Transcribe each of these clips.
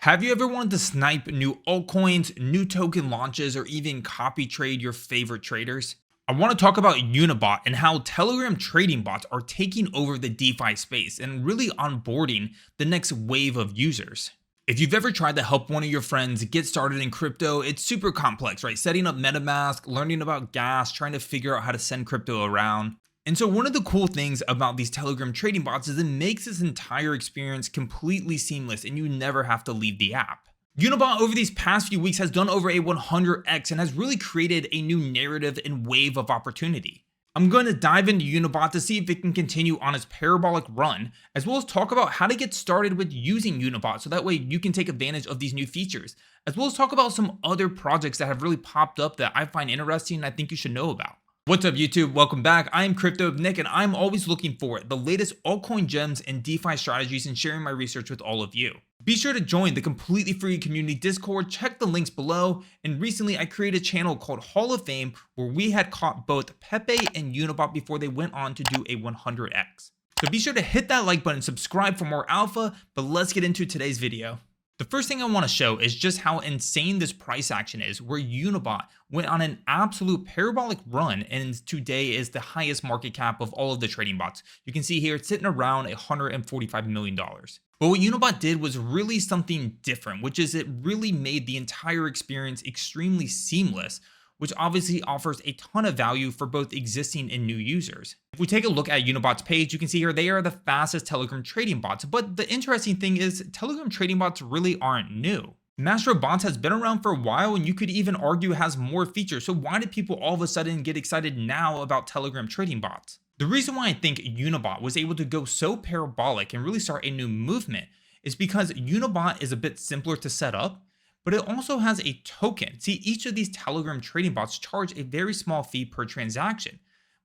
Have you ever wanted to snipe new altcoins, new token launches, or even copy trade your favorite traders? I want to talk about Unibot and how Telegram trading bots are taking over the DeFi space and really onboarding the next wave of users. If you've ever tried to help one of your friends get started in crypto, it's super complex, right? Setting up MetaMask, learning about gas, trying to figure out how to send crypto around. And so one of the cool things about these Telegram trading bots is it makes this entire experience completely seamless and you never have to leave the app. Unibot over these past few weeks has done over a 100x and has really created a new narrative and wave of opportunity. I'm going to dive into Unibot to see if it can continue on its parabolic run, as well as talk about how to get started with using Unibot so that way you can take advantage of these new features, as well as talk about some other projects that have really popped up that I find interesting and I think you should know about. What's up YouTube? Welcome back. I am Crypto Nick and I'm always looking for the latest altcoin gems and DeFi strategies and sharing my research with all of you. Be sure to join the completely free community Discord, check the links below, and recently I created a channel called Hall of Fame where we had caught both Pepe and Unibot before they went on to do a 100x. So be sure to hit that like button, subscribe for more alpha, but let's get into today's video. The first thing I want to show is just how insane this price action is, where Unibot went on an absolute parabolic run and today is the highest market cap of all of the trading bots. You can see here it's sitting around $145 million. But what Unibot did was really something different, which is it really made the entire experience extremely seamless, which obviously offers a ton of value for both existing and new users. If we take a look at Unibot's page, you can see here they are the fastest Telegram trading bots. But the interesting thing is Telegram trading bots really aren't new. Master Bots has been around for a while and you could even argue has more features. So why did people all of a sudden get excited now about Telegram trading bots? The reason why I think Unibot was able to go so parabolic and really start a new movement is because Unibot is a bit simpler to set up, but it also has a token. See, each of these Telegram trading bots charge a very small fee per transaction,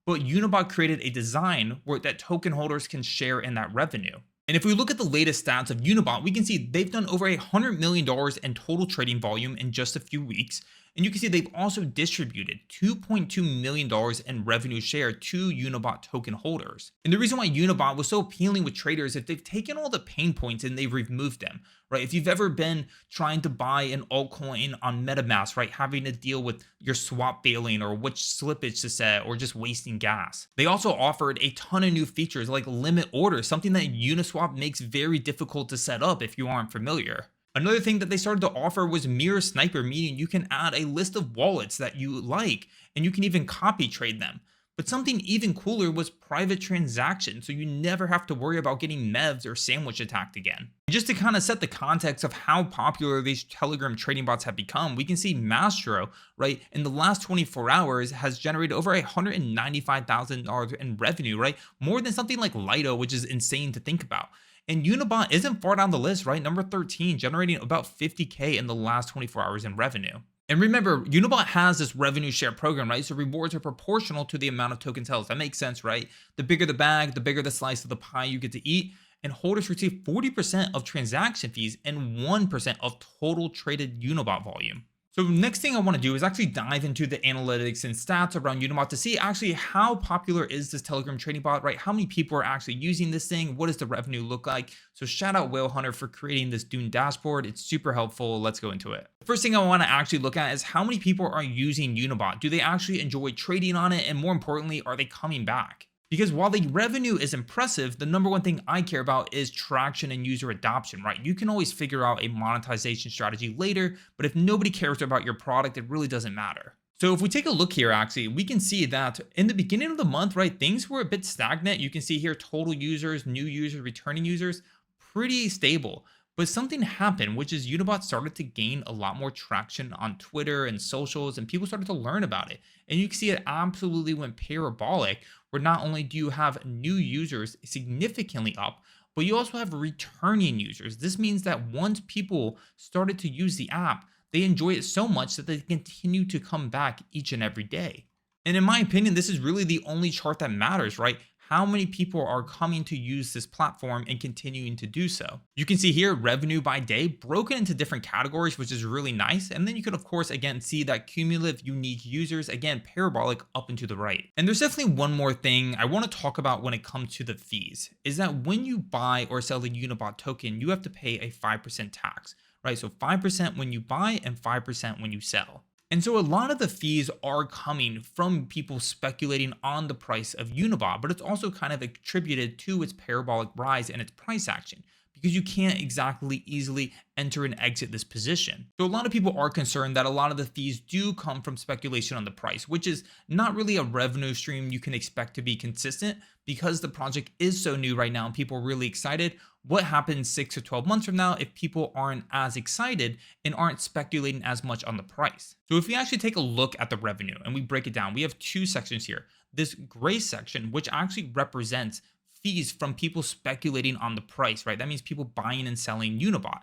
but Unibot created a design where that token holders can share in that revenue. And if we look at the latest stats of Unibot, we can see they've done over $100 million in total trading volume in just a few weeks. And you can see they've also distributed $2.2 million in revenue share to Unibot token holders. And the reason why Unibot was so appealing with traders is they've taken all the pain points and they've removed them, right? If you've ever been trying to buy an altcoin on MetaMask, right, having to deal with your swap failing or which slippage to set or just wasting gas. They also offered a ton of new features like limit orders, something that Uniswap makes very difficult to set up if you aren't familiar. Another thing that they started to offer was mirror sniper, meaning you can add a list of wallets that you like and you can even copy trade them. But something even cooler was private transactions, so you never have to worry about getting MEVs or sandwich attacked again. Just to kind of set the context of how popular these Telegram trading bots have become, we can see Mastro, right, in the last 24 hours has generated over $195,000 in revenue, right? More than something like Lido, which is insane to think about. And Unibot isn't far down the list, right? Number 13, generating about 50K in the last 24 hours in revenue. And remember, Unibot has this revenue share program, right? So rewards are proportional to the amount of tokens held. That makes sense, right? The bigger the bag, the bigger the slice of the pie you get to eat. And holders receive 40% of transaction fees and 1% of total traded Unibot volume. So next thing I want to do is actually dive into the analytics and stats around Unibot to see actually how popular is this Telegram trading bot, right? How many people are actually using this thing? What does the revenue look like? So shout out Whale Hunter for creating this Dune dashboard. It's super helpful. Let's go into it. The first thing I want to actually look at is how many people are using Unibot. Do they actually enjoy trading on it? And more importantly, are they coming back? Because while the revenue is impressive, the number one thing I care about is traction and user adoption, right? You can always figure out a monetization strategy later, but if nobody cares about your product, it really doesn't matter. So if we take a look here, actually, we can see that in the beginning of the month, right, things were a bit stagnant. You can see here total users, new users, returning users, pretty stable. But something happened, which is Unibot started to gain a lot more traction on Twitter and socials, and people started to learn about it. And you can see it absolutely went parabolic, where not only do you have new users significantly up, but you also have returning users. This means that once people started to use the app, they enjoy it so much that they continue to come back each and every day. And in my opinion, this is really the only chart that matters, right? How many people are coming to use this platform and continuing to do so. You can see here revenue by day broken into different categories, which is really nice. And then you can, of course, again, see that cumulative unique users, again, parabolic up and to the right. And there's definitely one more thing I want to talk about when it comes to the fees, is that when you buy or sell the Unibot token, you have to pay a 5% tax. right? So 5% when you buy and 5% when you sell. And so a lot of the fees are coming from people speculating on the price of Unibot, but it's also kind of attributed to its parabolic rise and its price action, because you can't exactly easily enter and exit this position. So a lot of people are concerned that a lot of the fees do come from speculation on the price, which is not really a revenue stream you can expect to be consistent, because the project is so new right now and people are really excited. What happens 6 or 12 months from now if people aren't as excited and aren't speculating as much on the price? So if we actually take a look at the revenue and we break it down, we have two sections here. This gray section, which actually represents fees from people speculating on the price, right? That means people buying and selling Unibot.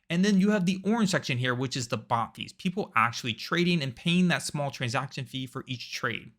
And then you have the orange section here, which is the bot fees, people actually trading and paying that small transaction fee for each trade.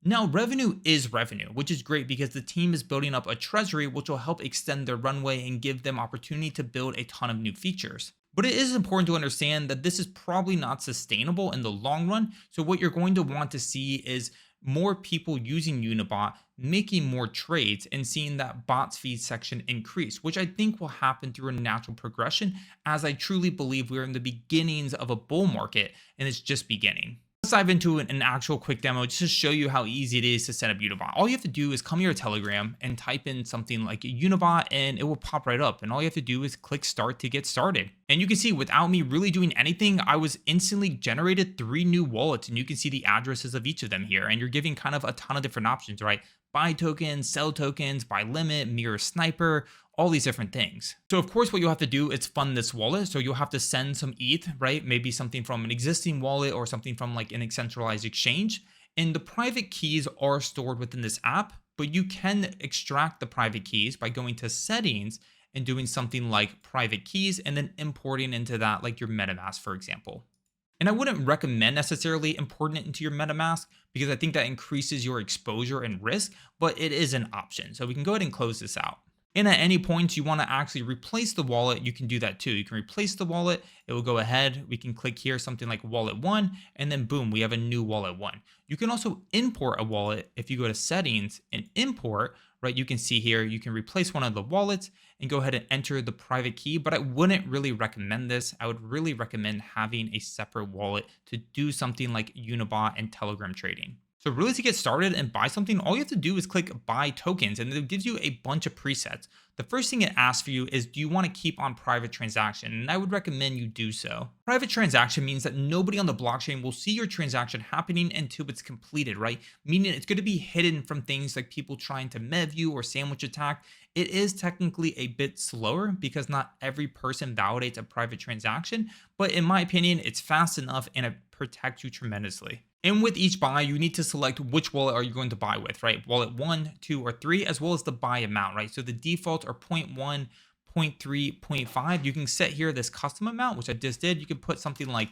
Now, revenue is revenue, which is great because the team is building up a treasury, which will help extend their runway and give them opportunity to build a ton of new features. But it is important to understand that this is probably not sustainable in the long run. So what you're going to want to see is more people using Unibot, making more trades, and seeing that bots feed section increase, which I think will happen through a natural progression, as I truly believe we're in the beginnings of a bull market and it's just beginning. Let's dive into an actual quick demo just to show you how easy it is to set up Unibot. All you have to do is come here to Telegram and type in something like Unibot and it will pop right up. And all you have to do is click start to get started. And you can see without me really doing anything, I was instantly generated 3 new wallets, and you can see the addresses of each of them here. And you're giving kind of a ton of different options, right? Buy tokens, sell tokens, buy limit, mirror sniper, all these different things. So of course, what you'll have to do is fund this wallet. So you'll have to send some ETH, right? Maybe something from an existing wallet or something from like an centralized exchange. And the private keys are stored within this app, but you can extract the private keys by going to settings and doing something like private keys and then importing into that, like your MetaMask, for example. And I wouldn't recommend necessarily importing it into your MetaMask because I think that increases your exposure and risk, but it is an option. So we can go ahead and close this out. And at any point you want to actually replace the wallet, you can do that too. You can replace the wallet. It will go ahead. We can click here, something like wallet 1, and then boom, we have a new wallet 1. You can also import a wallet. If you go to settings and import, right, you can see here, you can replace one of the wallets and go ahead and enter the private key, but I wouldn't really recommend this. I would really recommend having a separate wallet to do something like Unibot and Telegram trading. So really, to get started and buy something, all you have to do is click buy tokens, and it gives you a bunch of presets. The first thing it asks for you is, do you want to keep on private transaction? And I would recommend you do so. Private transaction means that nobody on the blockchain will see your transaction happening until it's completed, right? Meaning it's going to be hidden from things like people trying to MEV you or sandwich attack. It is technically a bit slower because not every person validates a private transaction, but in my opinion, it's fast enough and it protects you tremendously. And with each buy, you need to select which wallet are you going to buy with, right? Wallet 1, 2, or 3, as well as the buy amount, right? So the defaults are 0.1, 0.3, 0.5. You can set here this custom amount, which I just did. You can put something like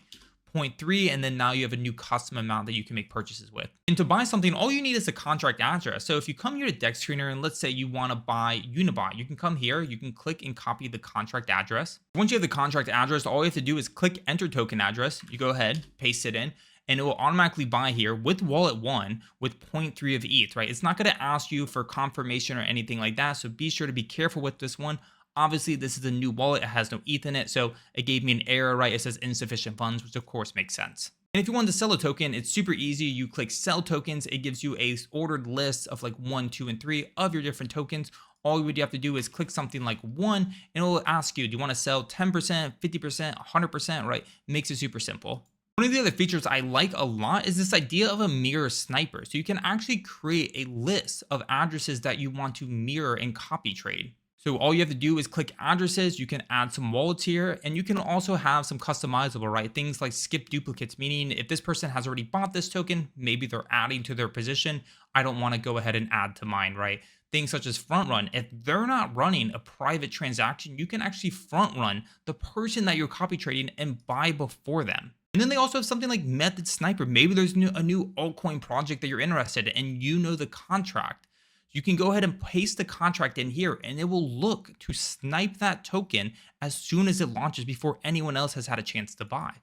0.3, and then now you have a new custom amount that you can make purchases with. And to buy something, all you need is a contract address. So if you come here to Dex Screener and let's say you want to buy Unibot, you can come here, you can click and copy the contract address. Once you have the contract address, all you have to do is click enter token address. You go ahead, paste it in, and it will automatically buy here with wallet 1 with 0.3 of ETH, right? It's not going to ask you for confirmation or anything like that. So be sure to be careful with this one. Obviously, this is a new wallet. It has no ETH in it. So it gave me an error, right? It says insufficient funds, which of course makes sense. And if you want to sell a token, it's super easy. You click sell tokens. It gives you a ordered list of like 1, 2, and 3 of your different tokens. All you have to do is click something like 1 and it will ask you, do you want to sell 10%, 50%, 100%, right? Makes it super simple. One of the other features I like a lot is this idea of a mirror sniper. So you can actually create a list of addresses that you want to mirror and copy trade. So all you have to do is click addresses. You can add some wallets here, and you can also have some customizable, right? Things like skip duplicates, meaning if this person has already bought this token, maybe they're adding to their position. I don't want to go ahead and add to mine, right? Things such as front run. If they're not running a private transaction, you can actually front run the person that you're copy trading and buy before them. And then they also have something like method sniper. Maybe there's a new altcoin project that you're interested in and you know the contract. You can go ahead and paste the contract in here and it will look to snipe that token as soon as it launches before anyone else has had a chance to buy.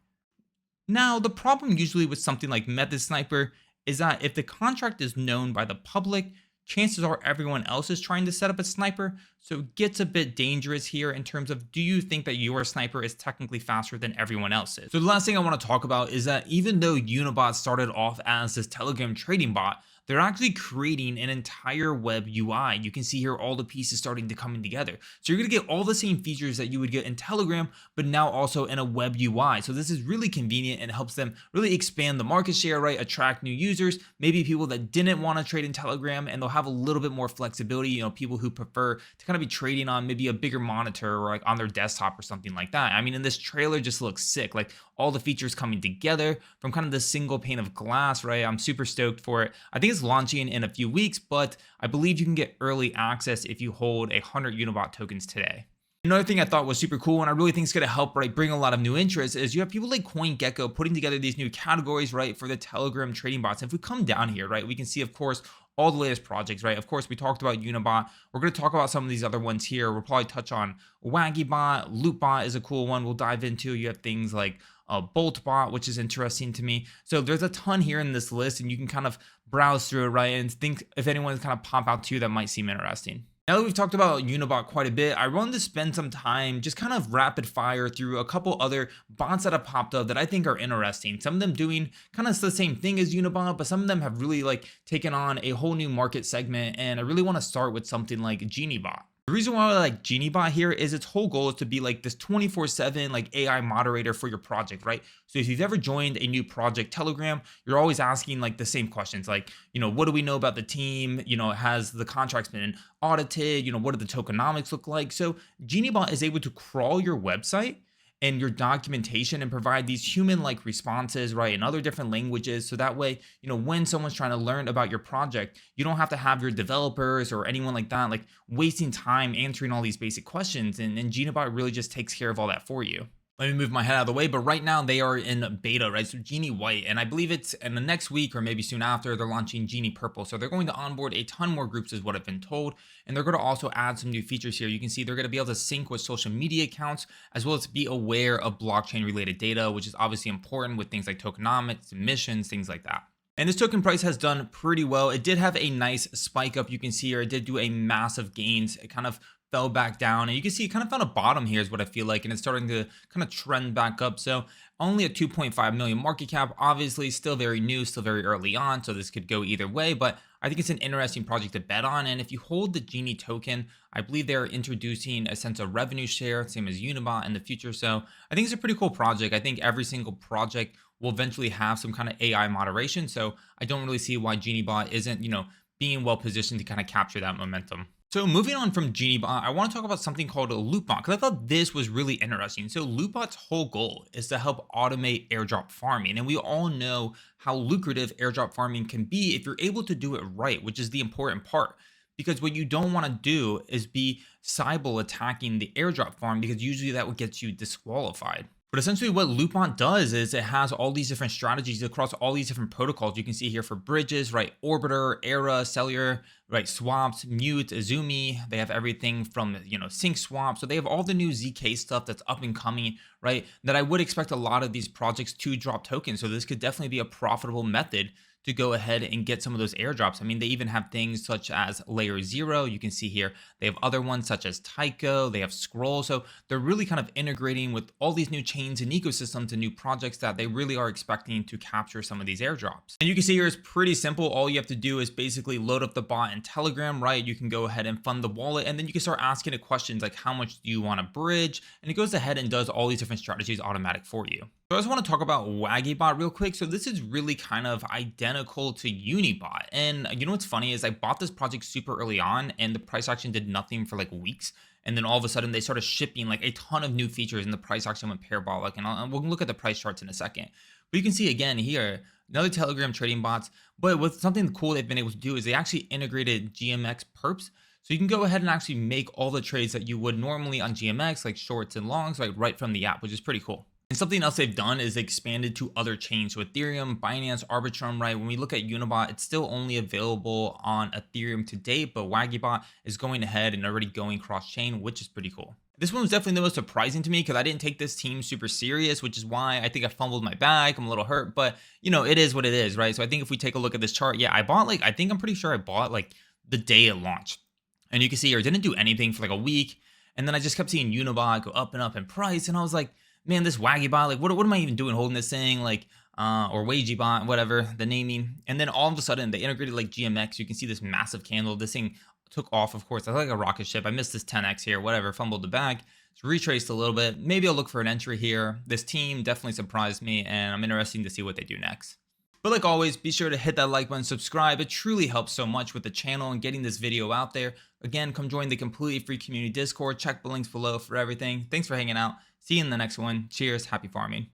Now, the problem usually with something like method sniper is that if the contract is known by the public, chances are everyone else is trying to set up a sniper. So it gets a bit dangerous here in terms of, do you think that your sniper is technically faster than everyone else's? So the last thing I want to talk about is that even though Unibot started off as this Telegram trading bot, they're actually creating an entire web UI. You can see here all the pieces starting to come in together. So you're going to get all the same features that you would get in Telegram, but now also in a web UI. So this is really convenient and helps them really expand the market share, right? Attract new users, maybe people that didn't want to trade in Telegram, and they'll have a little bit more flexibility. You know, people who prefer to kind of be trading on maybe a bigger monitor or like on their desktop or something like that. I mean, and this trailer just looks sick. Like all the features coming together from kind of the single pane of glass, right? I'm super stoked for it. I think it's launching in a few weeks, but I believe you can get early access if you hold 100 Unibot tokens today. Another thing I thought was super cool, and I really think it's going to help, right, bring a lot of new interest, is you have people like CoinGecko putting together these new categories, right, for the Telegram trading bots. And if we come down here, right, we can see, of course, all the latest projects, right? Of course, we talked about Unibot. We're going to talk about some of these other ones here. We'll probably touch on Wagiebot. Lootbot is a cool one we'll dive into. You have things like Boltbot, which is interesting to me. So there's a ton here in this list, and you can kind of browse through it, right, and think if anyone's kind of pop out to you that might seem interesting. Now that we've talked about Unibot quite a bit, I wanted to spend some time just kind of rapid fire through a couple other bots that have popped up that I think are interesting. Some of them doing kind of the same thing as Unibot, but some of them have really like taken on a whole new market segment. And I really want to start with something like Geniebot. The reason why I like Geniebot here is its whole goal is to be like this 24/7 like AI moderator for your project, right? So if you've ever joined a new project Telegram, you're always asking like the same questions, like, you know, what do we know about the team? You know, has the contracts been audited? You know, what do the tokenomics look like? So Geniebot is able to crawl your website and your documentation and provide these human-like responses, right, in other different languages. So that way, you know, when someone's trying to learn about your project, you don't have to have your developers or anyone like that, like wasting time answering all these basic questions. And Geniebot really just takes care of all that for you. Let me move my head out of the way, but right now they are in beta, right? So Genie White, and I believe it's in the next week or maybe soon after, they're launching Genie Purple. So they're going to onboard a ton more groups is what I've been told. And they're going to also add some new features here. You can see they're going to be able to sync with social media accounts, as well as be aware of blockchain related data, which is obviously important with things like tokenomics, emissions, things like that. And this token price has done pretty well. It did have a nice spike up. You can see here, it did do a massive gains. It kind of fell back down, and you can see it kind of found a bottom here is what I feel like, and it's starting to kind of trend back up. So only a 2.5 million market cap, obviously still very new, still very early on, so this could go either way, but I think it's an interesting project to bet on. And if you hold the Genie token, I believe they're introducing a sense of revenue share, same as Unibot in the future. So I think it's a pretty cool project. I think every single project will eventually have some kind of AI moderation, so I don't really see why Geniebot isn't, you know, being well positioned to kind of capture that momentum. So moving on from Geniebot, I want to talk about something called a Lootbot, because I thought this was really interesting. So Lootbot's whole goal is to help automate airdrop farming. And we all know how lucrative airdrop farming can be if you're able to do it right, which is the important part. Because what you don't want to do is be Cybele attacking the airdrop farm, because usually that would get you disqualified. But essentially what Lootbot does is it has all these different strategies across all these different protocols. You can see here for bridges, right? Orbiter, Era, Cellular, right? Swaps, Mute, Azumi. They have everything from, you know, Sync Swap. So they have all the new ZK stuff that's up and coming, right? That I would expect a lot of these projects to drop tokens. So this could definitely be a profitable method to go ahead and get some of those airdrops. I mean, they even have things such as Layer 0. You can see here, they have other ones such as Tycho, they have Scroll. So they're really kind of integrating with all these new chains and ecosystems and new projects that they really are expecting to capture some of these airdrops. And you can see here, it's pretty simple. All you have to do is basically load up the bot in Telegram, right? You can go ahead and fund the wallet, and then you can start asking it questions like, how much do you want to bridge? And it goes ahead and does all these different strategies automatic for you. So I just want to talk about Wagiebot real quick. So this is really kind of identical to Unibot. And you know what's funny is I bought this project super early on, and the price action did nothing for like weeks. And then all of a sudden they started shipping like a ton of new features, and the price action went parabolic. And we'll look at the price charts in a second. But you can see again here, another Telegram trading bots. But with something cool they've been able to do is they actually integrated GMX perps. So you can go ahead and actually make all the trades that you would normally on GMX, like shorts and longs, like right from the app, which is pretty cool. And something else they've done is expanded to other chains. So Ethereum, Binance, Arbitrum, right? When we look at Unibot, it's still only available on Ethereum to date, but Wagiebot is going ahead and already going cross-chain, which is pretty cool. This one was definitely the most surprising to me because I didn't take this team super serious, which is why I think I fumbled my bag. I'm a little hurt, but you know, it is what it is, right? So I think if we take a look at this chart, yeah, I bought like, I'm pretty sure I bought like the day it launched. And you can see here, it didn't do anything for like a week. And then I just kept seeing Unibot go up and up in price. And I was like, man, this Wagiebot, like, what am I even doing holding this thing? Like, or Wagiebot, whatever the naming. And then all of a sudden, they integrated like GMX. You can see this massive candle. This thing took off, of course. I like a rocket ship. I missed this 10x here, whatever, fumbled the bag. It's retraced a little bit. Maybe I'll look for an entry here. This team definitely surprised me, and I'm interested to see what they do next. But like always, be sure to hit that like button, subscribe. It truly helps so much with the channel and getting this video out there. Again, come join the completely free community Discord. Check the links below for everything. Thanks for hanging out. See you in the next one. Cheers. Happy farming.